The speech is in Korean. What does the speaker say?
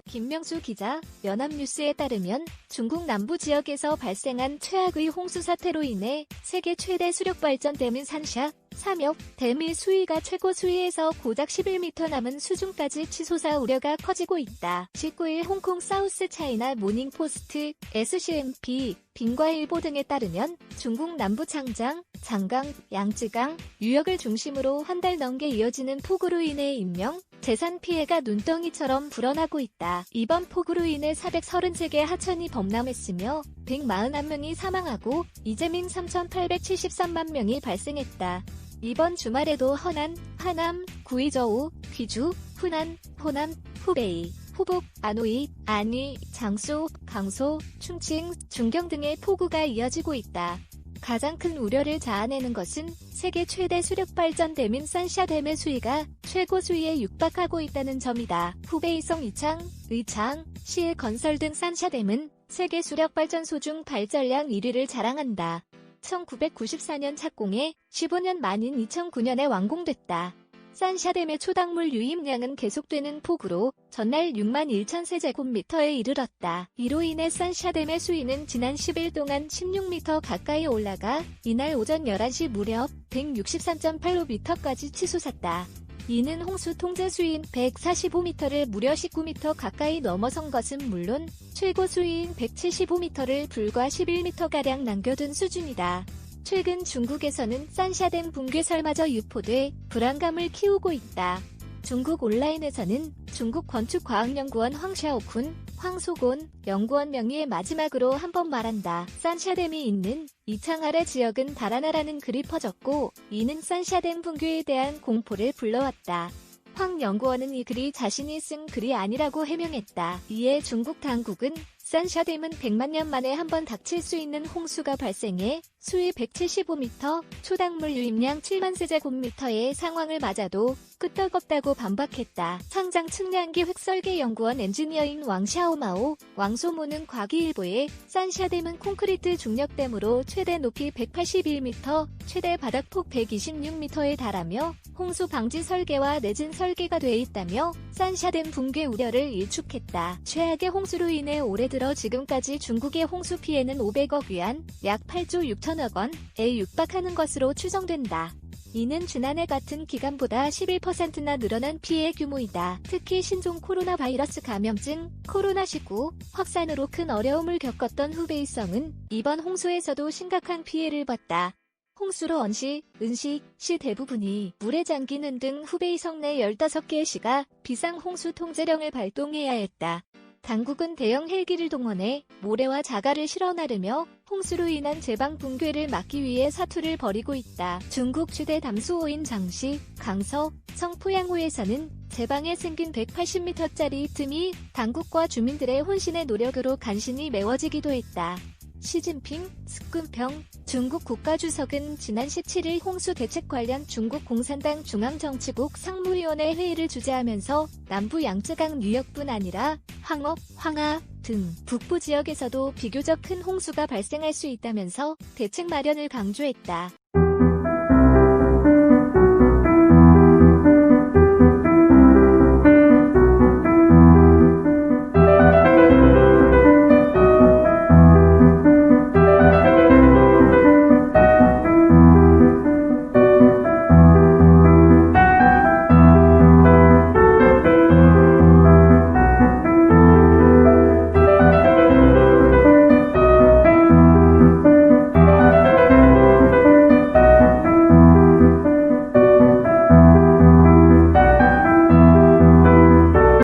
김명수 기자, 연합뉴스에 따르면 중국 남부 지역에서 발생한 최악의 홍수 사태로 인해 세계 최대 수력발전댐인 산샤, 삼역, 댐의 수위가 최고 수위에서 고작 11m 남은 수준까지 치솟아 우려가 커지고 있다. 19일 홍콩 사우스 차이나 모닝포스트, SCMP, 빙과일보 등에 따르면 중국 남부 창장, 장강, 양쯔강, 유역을 중심으로 한 달 넘게 이어지는 폭우로 인해 인명, 재산 피해가 눈덩이처럼 불어나고 있다. 이번 폭우로 인해 433개 하천이 범람했으며 141명이 사망하고 이재민 3,873만 명이 발생했다. 이번 주말에도 허난, 하남, 구이저우, 귀주, 후난, 호남, 후베이, 후북, 안오이, 안위, 장수, 강소, 충칭, 중경 등의 폭우가 이어지고 있다. 가장 큰 우려를 자아내는 것은 세계 최대 수력발전댐인 산샤댐의 수위가 최고 수위에 육박하고 있다는 점이다. 후베이성 이창, 의창, 시에 건설된 산샤댐은 세계 수력발전소 중 발전량 1위를 자랑한다. 1994년 착공해 15년 만인 2009년에 완공됐다. 산샤댐의 초당물 유입량은 계속되는 폭우로 전날 6만 1천 세제곱미터에 이르렀다. 이로 인해 산샤댐의 수위는 지난 10일 동안 16m 가까이 올라가 이날 오전 11시 무렵 163.85m까지 치솟았다. 이는 홍수 통제 수위인 145m를 무려 19m 가까이 넘어선 것은 물론 최고 수위인 175m를 불과 11m가량 남겨둔 수준이다. 최근 중국에서는 산샤댐 붕괴설마저 유포돼 불안감을 키우고 있다. 중국 온라인에서는 중국 건축과학연구원 황샤오쿤, 황소곤 연구원 명의의 마지막으로 한번 말한다. 산샤댐이 있는 이창 아래 지역은 달아나라는 글이 퍼졌고 이는 산샤댐 붕괴에 대한 공포를 불러왔다. 황 연구원은 이 글이 자신이 쓴 글이 아니라고 해명했다. 이에 중국 당국은 산샤댐은 100만 년 만에 한 번 닥칠 수 있는 홍수가 발생해 수위 175m, 초당물 유입량 7만 세제곱미터의 상황을 맞아도 끄떡없다고 반박했다. 창장 측량기 획설계 연구원 엔지니어인 왕샤오마오, 왕소모는 과기일보에 산샤댐은 콘크리트 중력댐으로 최대 높이 181m, 최대 바닥폭 126m에 달하며 홍수 방지 설계와 내진 설계가 돼 있다며 산샤댐 붕괴 우려를 일축했다. 최악의 홍수로 인해 올해 들어 지금까지 중국의 홍수 피해는 500억 위안, 약 8조 6천억 원에 육박하는 것으로 추정된다. 이는 지난해 같은 기간보다 11%나 늘어난 피해 규모이다. 특히 신종 코로나 바이러스 감염증, 코로나19 확산으로 큰 어려움을 겪었던 후베이성은 이번 홍수에서도 심각한 피해를 봤다. 홍수로 언시, 은시, 시 대부분이 물에 잠기는 등 후베이성 내 15개의 시가 비상홍수 통제령을 발동해야 했다. 당국은 대형 헬기를 동원해 모래와 자갈을 실어 나르며 홍수로 인한 제방 붕괴를 막기 위해 사투를 벌이고 있다. 중국 최대 담수호인 장시, 강서, 성포양호에서는 제방에 생긴 180m짜리 틈이 당국과 주민들의 혼신의 노력으로 간신히 메워지기도 했다. 시진핑, 스쿰평 중국 국가주석은 지난 17일 홍수 대책 관련 중국 공산당 중앙정치국 상무위원회 회의를 주재하면서 남부 양쯔강 유역뿐 아니라 황업, 황하 등 북부 지역에서도 비교적 큰 홍수가 발생할 수 있다면서 대책 마련을 강조했다.